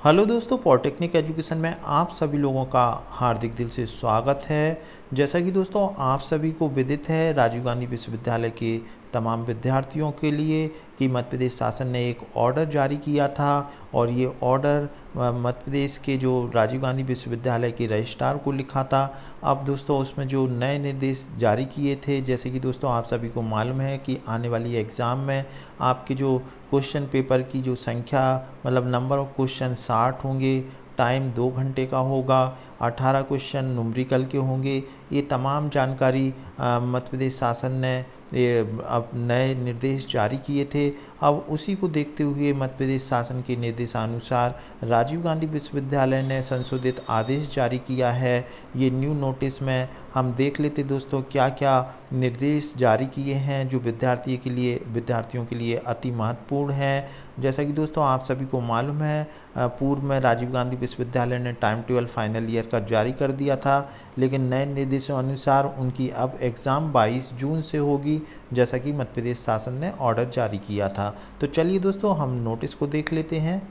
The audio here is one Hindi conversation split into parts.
हेलो दोस्तों, पॉलिटेक्निक एजुकेशन में आप सभी लोगों का हार्दिक दिल से स्वागत है। जैसा कि दोस्तों आप सभी को विदित है, राजीव गांधी विश्वविद्यालय के तमाम विद्यार्थियों के लिए कि मध्य प्रदेश शासन ने एक ऑर्डर जारी किया था और ये ऑर्डर मध्य प्रदेश के जो राजीव गांधी विश्वविद्यालय के रजिस्ट्रार को लिखा था। अब दोस्तों उसमें जो नए निर्देश जारी किए थे, जैसे कि दोस्तों आप सभी को मालूम है कि आने वाली एग्ज़ाम में आपके जो क्वेश्चन पेपर की जो संख्या मतलब नंबर ऑफ क्वेश्चन 60 होंगे, टाइम 2 घंटे का होगा, 18 क्वेश्चन न्यूमेरिकल के होंगे। ये तमाम जानकारी मध्य प्रदेश शासन ने अब नए निर्देश जारी किए थे। अब उसी को देखते हुए मध्य प्रदेश शासन के निर्देशानुसार राजीव गांधी विश्वविद्यालय ने संशोधित आदेश जारी किया है। ये न्यू नोटिस में हम देख लेते दोस्तों क्या क्या निर्देश जारी किए हैं जो विद्यार्थियों के लिए अति महत्वपूर्ण है। जैसा कि दोस्तों आप सभी को मालूम है, पूर्व में राजीव गांधी विश्वविद्यालय ने टाइम टेबल फाइनल ईयर का जारी कर दिया था, लेकिन नए निर्देशों अनुसार उनकी अब एग्ज़ाम 22 जून से होगी, जैसा कि मध्य प्रदेश शासन ने ऑर्डर जारी किया था। तो चलिए दोस्तों हम नोटिस को देख लेते हैं।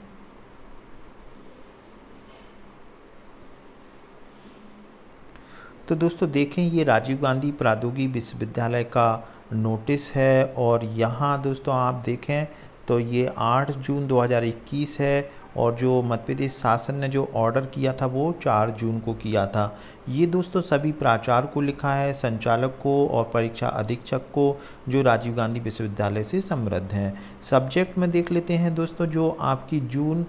तो दोस्तों देखें, ये राजीव गांधी प्रौद्योगिकी विश्वविद्यालय का नोटिस है और यहाँ दोस्तों आप देखें तो ये 8 जून 2021 है और जो मध्य प्रदेश शासन ने जो ऑर्डर किया था वो 4 जून को किया था। ये दोस्तों सभी प्राचार्य को लिखा है, संचालक को और परीक्षा अधीक्षक को जो राजीव गांधी विश्वविद्यालय से समृद्ध हैं। सब्जेक्ट में देख लेते हैं दोस्तों, जो आपकी जून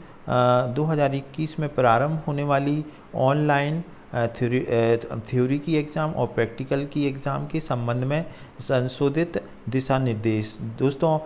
2021 में प्रारंभ होने वाली ऑनलाइन थ्योरी की एग्ज़ाम और प्रैक्टिकल की एग्ज़ाम के संबंध में संशोधित दिशा निर्देश। दोस्तों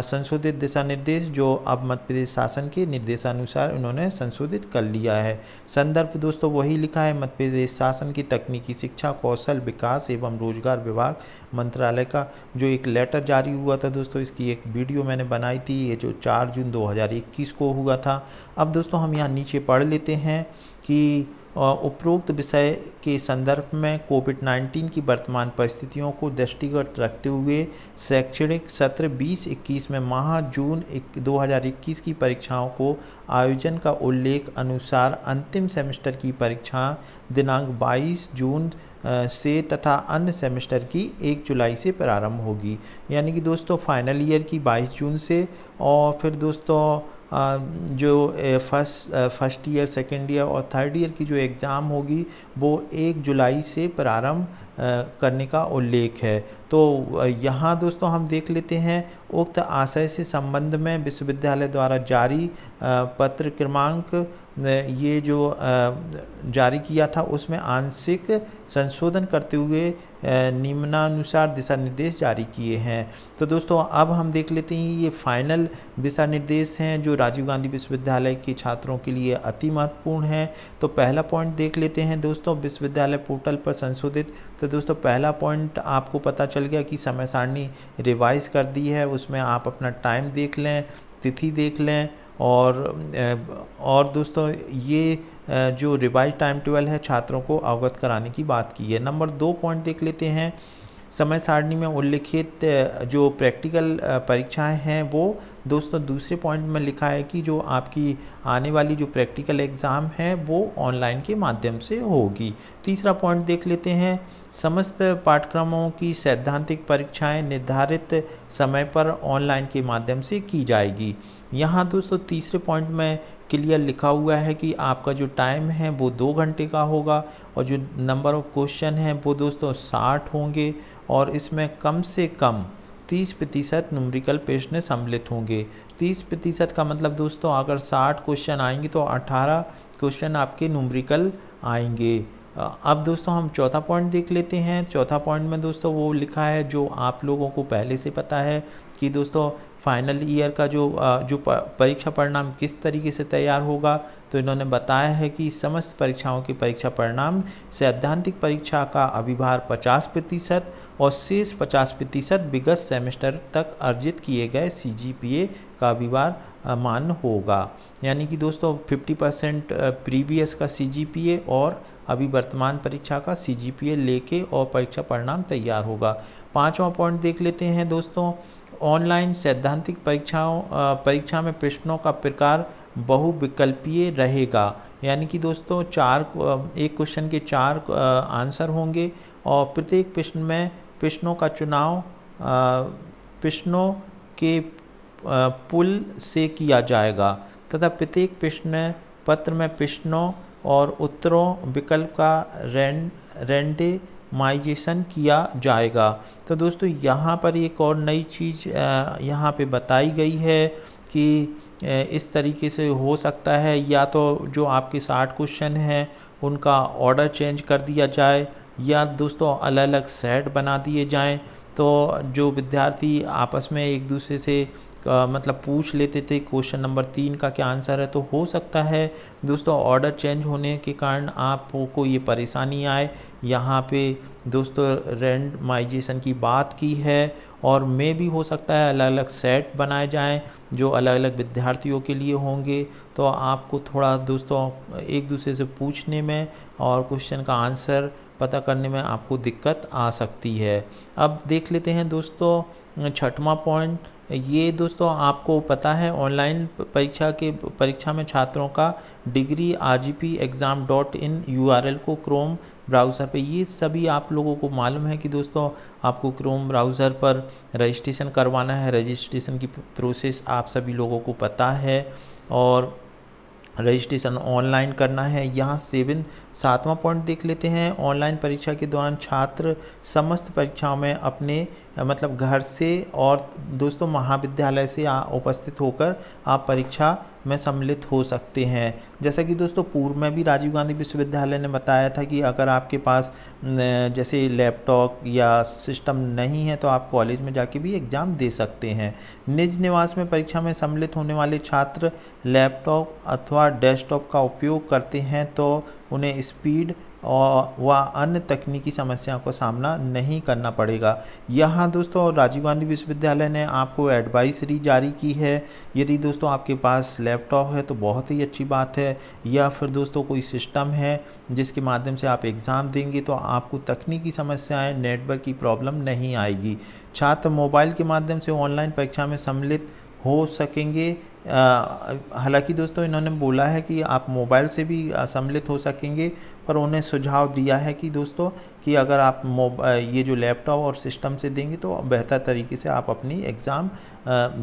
संशोधित दिशा निर्देश जो अब मध्य प्रदेश शासन के निर्देशानुसार उन्होंने संशोधित कर लिया है। संदर्भ दोस्तों वही लिखा है, मध्य प्रदेश शासन की तकनीकी शिक्षा, कौशल विकास एवं रोजगार विभाग मंत्रालय का जो एक लेटर जारी हुआ था दोस्तों, इसकी एक वीडियो मैंने बनाई थी, ये जो 4 जून 2021 को हुआ था। अब दोस्तों हम यहाँ नीचे पढ़ लेते हैं कि उपरोक्त विषय के संदर्भ में कोविड-19 की वर्तमान परिस्थितियों को दृष्टिगत रखते हुए शैक्षणिक सत्र 2021 में माह जून 2021 की परीक्षाओं को आयोजन का उल्लेख अनुसार अंतिम सेमेस्टर की परीक्षा दिनांक 22 जून से तथा अन्य सेमेस्टर की 1 जुलाई से प्रारंभ होगी। यानी कि दोस्तों फाइनल ईयर की 22 जून से और फिर दोस्तों जो फर्स्ट ईयर, सेकेंड ईयर और थर्ड ईयर की जो एग्ज़ाम होगी वो 1 जुलाई से प्रारंभ करने का उल्लेख है। तो यहाँ दोस्तों हम देख लेते हैं, उक्त आशय से संबंध में विश्वविद्यालय द्वारा जारी पत्र क्रमांक ये जो जारी किया था उसमें आंशिक संशोधन करते हुए निम्नानुसार दिशा निर्देश जारी किए हैं। तो दोस्तों अब हम देख लेते हैं ये फाइनल दिशा निर्देश हैं जो राजीव गांधी विश्वविद्यालय के छात्रों के लिए अति महत्वपूर्ण है। तो पहला पॉइंट देख लेते हैं दोस्तों, विश्वविद्यालय पोर्टल पर संशोधित। तो दोस्तों पहला पॉइंट आपको पता चल गया कि समय सारणी रिवाइज कर दी है, उसमें आप अपना टाइम देख लें, तिथि देख लें और दोस्तों ये जो रिवाइज टाइम टेबल है छात्रों को अवगत कराने की बात की है। नंबर 2 पॉइंट देख लेते हैं, समय सारणी में उल्लिखित जो प्रैक्टिकल परीक्षाएं हैं वो दोस्तों दूसरे पॉइंट में लिखा है कि जो आपकी आने वाली जो प्रैक्टिकल एग्ज़ाम है वो ऑनलाइन के माध्यम से होगी। तीसरा पॉइंट देख लेते हैं, समस्त पाठ्यक्रमों की सैद्धांतिक परीक्षाएं निर्धारित समय पर ऑनलाइन के माध्यम से की जाएगी। यहाँ दोस्तों तीसरे पॉइंट में क्लियर लिखा हुआ है कि आपका जो टाइम है वो 2 घंटे का होगा और जो नंबर ऑफ क्वेश्चन है वो दोस्तों 60 होंगे और इसमें कम से कम 30% न्यूमेरिकल प्रश्न सम्मिलित होंगे। 30% का मतलब दोस्तों अगर 60 क्वेश्चन आएंगे तो 18 क्वेश्चन आपके न्यूमेरिकल आएंगे। अब दोस्तों हम चौथा पॉइंट देख लेते हैं। चौथा पॉइंट में दोस्तों वो लिखा है जो आप लोगों को पहले से पता है कि दोस्तों फाइनल ईयर का जो परीक्षा परिणाम किस तरीके से तैयार होगा। तो इन्होंने बताया है कि समस्त परीक्षाओं के परीक्षा परिणाम सैद्धांतिक परीक्षा का अभिभार 50% और शेष 50% विगत सेमेस्टर तक अर्जित किए गए CGPA का अभिभार मान होगा। यानी कि दोस्तों 50% प्रीवियस का CGPA और अभी वर्तमान परीक्षा का CGPA लेके और परीक्षा परिणाम तैयार होगा। 5वां पॉइंट देख लेते हैं दोस्तों, ऑनलाइन सैद्धांतिक परीक्षा में प्रश्नों का प्रकार बहुविकल्पीय रहेगा। यानी कि दोस्तों एक क्वेश्चन के 4 आंसर होंगे और प्रत्येक प्रश्न में प्रश्नों का चुनाव प्रश्नों के पुल से किया जाएगा तथा प्रत्येक प्रश्न पत्र में प्रश्नों और उत्तरों विकल्प का रेंडमाइजेशन किया जाएगा। तो दोस्तों यहाँ पर एक और नई चीज़ यहाँ पे बताई गई है कि इस तरीके से हो सकता है, या तो जो आपके 60 क्वेश्चन हैं उनका ऑर्डर चेंज कर दिया जाए, या दोस्तों अलग अलग सेट बना दिए जाएं। तो जो विद्यार्थी आपस में एक दूसरे से मतलब पूछ लेते थे क्वेश्चन नंबर 3 का क्या आंसर है, तो हो सकता है दोस्तों ऑर्डर चेंज होने के कारण आपको ये परेशानी आए। यहाँ पे दोस्तों रेंडमाइजेशन की बात की है और में भी हो सकता है अलग अलग सेट बनाए जाएं जो अलग अलग विद्यार्थियों के लिए होंगे। तो आपको थोड़ा दोस्तों एक दूसरे से पूछने में और क्वेश्चन का आंसर पता करने में आपको दिक्कत आ सकती है। अब देख लेते हैं दोस्तों 6वां पॉइंट। ये दोस्तों आपको पता है ऑनलाइन परीक्षा में छात्रों का डिग्री rgpexam.in URL को क्रोम ब्राउज़र पे, ये सभी आप लोगों को मालूम है कि दोस्तों आपको क्रोम ब्राउज़र पर रजिस्ट्रेशन करवाना है। रजिस्ट्रेशन की प्रोसेस आप सभी लोगों को पता है और रजिस्ट्रेशन ऑनलाइन करना है। यहाँ 7वां पॉइंट देख लेते हैं। ऑनलाइन परीक्षा के दौरान छात्र समस्त परीक्षाओं में अपने मतलब घर से और दोस्तों महाविद्यालय से उपस्थित होकर आप परीक्षा में सम्मिलित हो सकते हैं। जैसा कि दोस्तों पूर्व में भी राजीव गांधी विश्वविद्यालय ने बताया था कि अगर आपके पास जैसे लैपटॉप या सिस्टम नहीं है तो आप कॉलेज में जाके भी एग्ज़ाम दे सकते हैं। निज निवास में परीक्षा में सम्मिलित होने वाले छात्र लैपटॉप अथवा डेस्कटॉप का उपयोग करते हैं तो उन्हें स्पीड और व अन्य तकनीकी समस्याओं का सामना नहीं करना पड़ेगा। यहाँ दोस्तों राजीव गांधी विश्वविद्यालय ने आपको एडवाइजरी जारी की है। यदि दोस्तों आपके पास लैपटॉप है तो बहुत ही अच्छी बात है, या फिर दोस्तों कोई सिस्टम है जिसके माध्यम से आप एग्ज़ाम देंगे तो आपको तकनीकी समस्याएं, नेटवर्क की प्रॉब्लम नहीं आएगी। छात्र मोबाइल के माध्यम से ऑनलाइन परीक्षा में सम्मिलित हो सकेंगे। हालांकि दोस्तों इन्होंने बोला है कि आप मोबाइल से भी सम्मिलित हो सकेंगे, पर उन्हें सुझाव दिया है कि दोस्तों कि अगर आप ये जो लैपटॉप और सिस्टम से देंगे तो बेहतर तरीके से आप अपनी एग्ज़ाम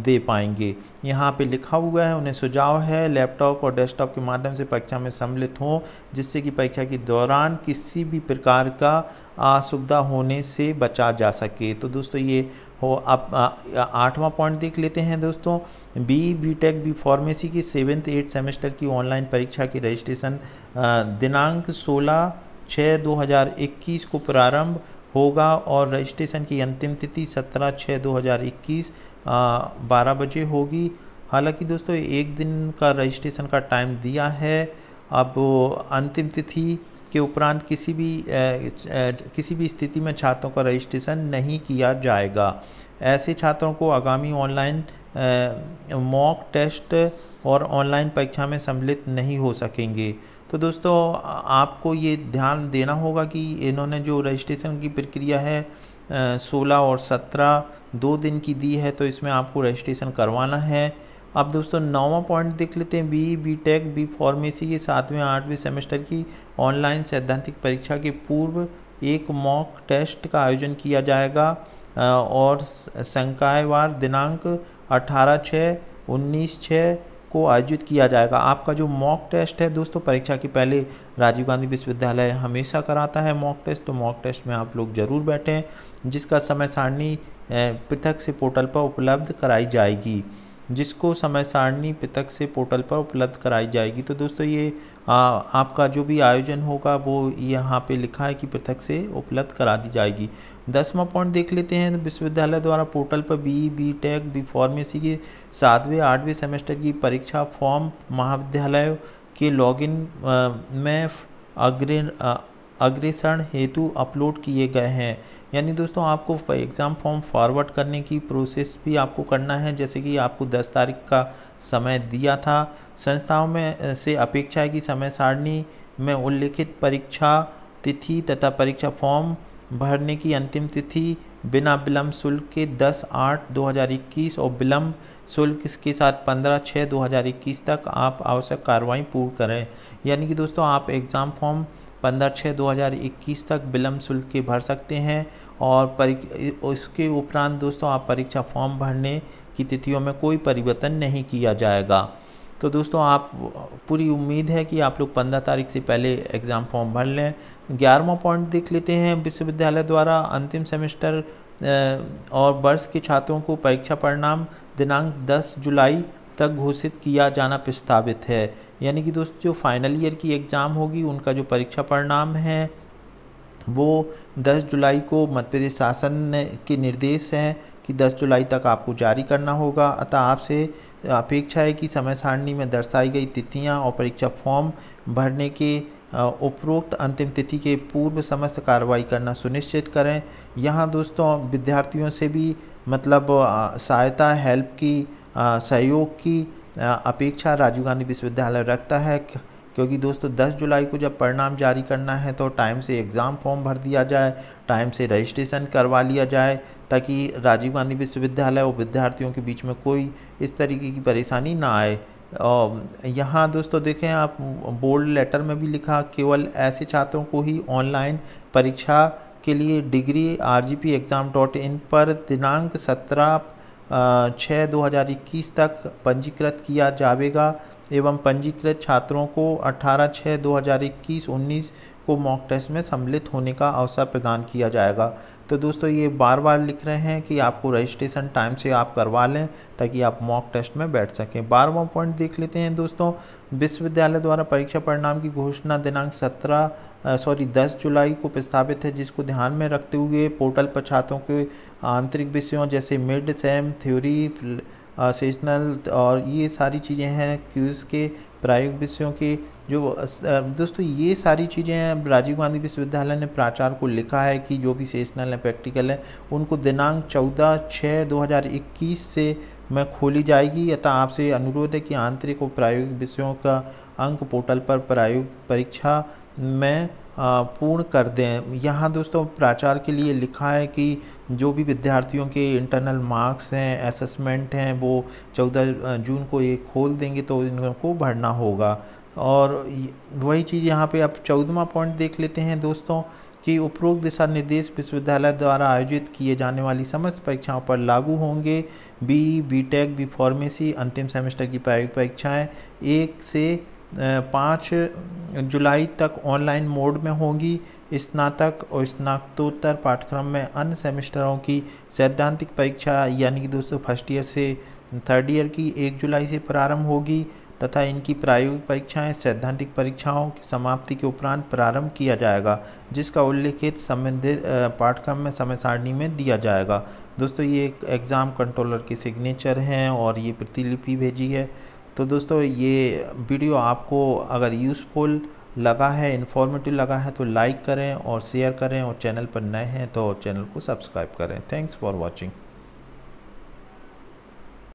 दे पाएंगे। यहाँ पे लिखा हुआ है, उन्हें सुझाव है लैपटॉप और डेस्कटॉप के माध्यम से परीक्षा में सम्मिलित हों जिससे कि परीक्षा के दौरान किसी भी प्रकार का असुविधा होने से बचा जा सके। तो दोस्तों ये हो। अब 8वां पॉइंट देख लेते हैं दोस्तों। बी.टेक बी फार्मेसी की 7th 8th सेमेस्टर की ऑनलाइन परीक्षा की रजिस्ट्रेशन दिनांक 16/6/2021 को प्रारंभ होगा और रजिस्ट्रेशन की अंतिम तिथि 17/6/2021 12 बजे होगी। हालांकि दोस्तों एक दिन का रजिस्ट्रेशन का टाइम दिया है। अब अंतिम तिथि के उपरांत किसी भी स्थिति में छात्रों का रजिस्ट्रेशन नहीं किया जाएगा। ऐसे छात्रों को आगामी ऑनलाइन मॉक टेस्ट और ऑनलाइन परीक्षा में सम्मिलित नहीं हो सकेंगे। तो दोस्तों आपको ये ध्यान देना होगा कि इन्होंने जो रजिस्ट्रेशन की प्रक्रिया है 16 और 17 2 दिन की दी है, तो इसमें आपको रजिस्ट्रेशन करवाना है। अब दोस्तों 9वां पॉइंट देख लेते हैं। बी.टेक बी फार्मेसी के 7वें 8वें सेमेस्टर की ऑनलाइन सैद्धांतिक परीक्षा के पूर्व एक मॉक टेस्ट का आयोजन किया जाएगा और संकायवार दिनांक 18/6 19/6 को आयोजित किया जाएगा। आपका जो मॉक टेस्ट है दोस्तों, परीक्षा के पहले राजीव गांधी विश्वविद्यालय हमेशा कराता है मॉक टेस्ट, तो मॉक टेस्ट में आप लोग ज़रूर बैठें, जिसका समय सारणी पृथक से पोर्टल पर उपलब्ध कराई जाएगी। तो दोस्तों ये आपका जो भी आयोजन होगा वो यहाँ पे लिखा है कि पृथक से उपलब्ध करा दी जाएगी। 10वां पॉइंट देख लेते हैं। विश्वविद्यालय द्वारा पोर्टल पर बी.टेक बी फार्मेसी के 7वें 8वें सेमेस्टर की परीक्षा फॉर्म महाविद्यालय के लॉगिन में अग्रेषण हेतु अपलोड किए गए हैं। यानी दोस्तों आपको एग्ज़ाम फॉर्म फॉरवर्ड करने की प्रोसेस भी आपको करना है, जैसे कि आपको 10 तारीख का समय दिया था। संस्थाओं में से अपेक्षा है कि समय सारणी में उल्लिखित परीक्षा तिथि तथा परीक्षा फॉर्म भरने की अंतिम तिथि बिना विलम्ब शुल्क के 10/8/2021 और विलम्ब शुल्क इसके साथ 15/6/2021 तक आप आवश्यक कार्रवाई पूर्ण करें। यानी कि दोस्तों आप एग्ज़ाम फॉर्म 15/6/2021 तक विलम्ब शुल्क के भर सकते हैं और उसके उपरांत दोस्तों आप परीक्षा फॉर्म भरने की तिथियों में कोई परिवर्तन नहीं किया जाएगा। तो दोस्तों आप पूरी उम्मीद है कि आप लोग 15 तारीख से पहले एग्ज़ाम फॉर्म भर लें। 11वां पॉइंट देख लेते हैं। विश्वविद्यालय द्वारा अंतिम सेमेस्टर और वर्ष के छात्रों को परीक्षा परिणाम दिनांक 10 जुलाई तक घोषित किया जाना प्रस्तावित है। यानी कि दोस्तों जो फाइनल ईयर की एग्ज़ाम होगी उनका जो परीक्षा परिणाम है वो 10 जुलाई को मध्य प्रदेश शासन के निर्देश हैं कि 10 जुलाई तक आपको जारी करना होगा। अतः आपसे अपेक्षा है कि समय सारणी में दर्शाई गई तिथियां और परीक्षा फॉर्म भरने के उपरोक्त अंतिम तिथि के पूर्व समस्त कार्रवाई करना सुनिश्चित करें। यहाँ दोस्तों विद्यार्थियों से भी मतलब सहायता, हेल्प की, सहयोग की अपेक्षा राजीव गांधी विश्वविद्यालय रखता है, क्योंकि दोस्तों 10 जुलाई को जब परिणाम जारी करना है तो टाइम से एग्ज़ाम फॉर्म भर दिया जाए, टाइम से रजिस्ट्रेशन करवा लिया जाए, ताकि राजीव गांधी विश्वविद्यालय और विद्यार्थियों के बीच में कोई इस तरीके की परेशानी ना आए। यहाँ दोस्तों देखें आप बोल्ड लेटर में भी लिखा, केवल ऐसे छात्रों को ही ऑनलाइन परीक्षा के लिए degree.rgpexam.in पर दिनांक 17/6/2021 तक पंजीकृत किया जाएगा एवं पंजीकृत छात्रों को 18/6/2021-19 को मॉक टेस्ट में सम्मिलित होने का अवसर प्रदान किया जाएगा। तो दोस्तों ये बार बार लिख रहे हैं कि आपको रजिस्ट्रेशन टाइम से आप करवा लें ताकि आप मॉक टेस्ट में बैठ सकें। 12वां पॉइंट देख लेते हैं दोस्तों। विश्वविद्यालय द्वारा परीक्षा परिणाम की घोषणा दिनांक 10 जुलाई को प्रस्तावित है, जिसको ध्यान में रखते हुए पोर्टल पर छात्रों के आंतरिक विषयों जैसे मिड सेम, थ्योरी, सेशनल और ये सारी चीज़ें हैं, क्यूज़ के प्रायोगिक विषयों के जो दोस्तों ये सारी चीज़ें राजीव गांधी विश्वविद्यालय ने प्राचार्य को लिखा है कि जो भी सेशनल है, प्रैक्टिकल है, उनको दिनांक 14/6/2021 से में खोली जाएगी। अतः आपसे अनुरोध है कि आंतरिक और प्रायोगिक विषयों का अंक पोर्टल पर प्रायोगिक परीक्षा में पूर्ण कर दें। यहाँ दोस्तों प्राचार्य के लिए लिखा है कि जो भी विद्यार्थियों के इंटरनल मार्क्स हैं, असेसमेंट हैं, वो 14 जून को ये खोल देंगे तो इनको भरना होगा। और वही चीज़ यहाँ पे आप 14वां पॉइंट देख लेते हैं दोस्तों कि उपरोक्त दिशा निर्देश विश्वविद्यालय द्वारा आयोजित किए जाने वाली समस्त परीक्षाओं पर लागू होंगे। बीटेक, बी फार्मेसी अंतिम सेमेस्टर की प्रायोगिक परीक्षाएँ 1 से 5 जुलाई तक ऑनलाइन मोड में होंगी। स्नातक और स्नातकोत्तर पाठ्यक्रम में अन्य सेमेस्टरों की सैद्धांतिक परीक्षा यानी कि दोस्तों फर्स्ट ईयर से थर्ड ईयर की 1 जुलाई से प्रारंभ होगी तथा इनकी प्रायोगिक परीक्षाएं सैद्धांतिक परीक्षाओं की समाप्ति के उपरांत प्रारंभ किया जाएगा, जिसका उल्लेखित संबंधित पाठ्यक्रम में समय सारणी में दिया जाएगा। दोस्तों ये एक एग्ज़ाम कंट्रोलर के सिग्नेचर हैं और ये प्रतिलिपि भेजी है। तो दोस्तों ये वीडियो आपको अगर यूज़फुल लगा है, इन्फॉर्मेटिव लगा है तो लाइक करें और शेयर करें और चैनल पर नए हैं तो चैनल को सब्सक्राइब करें। Thanks for watching.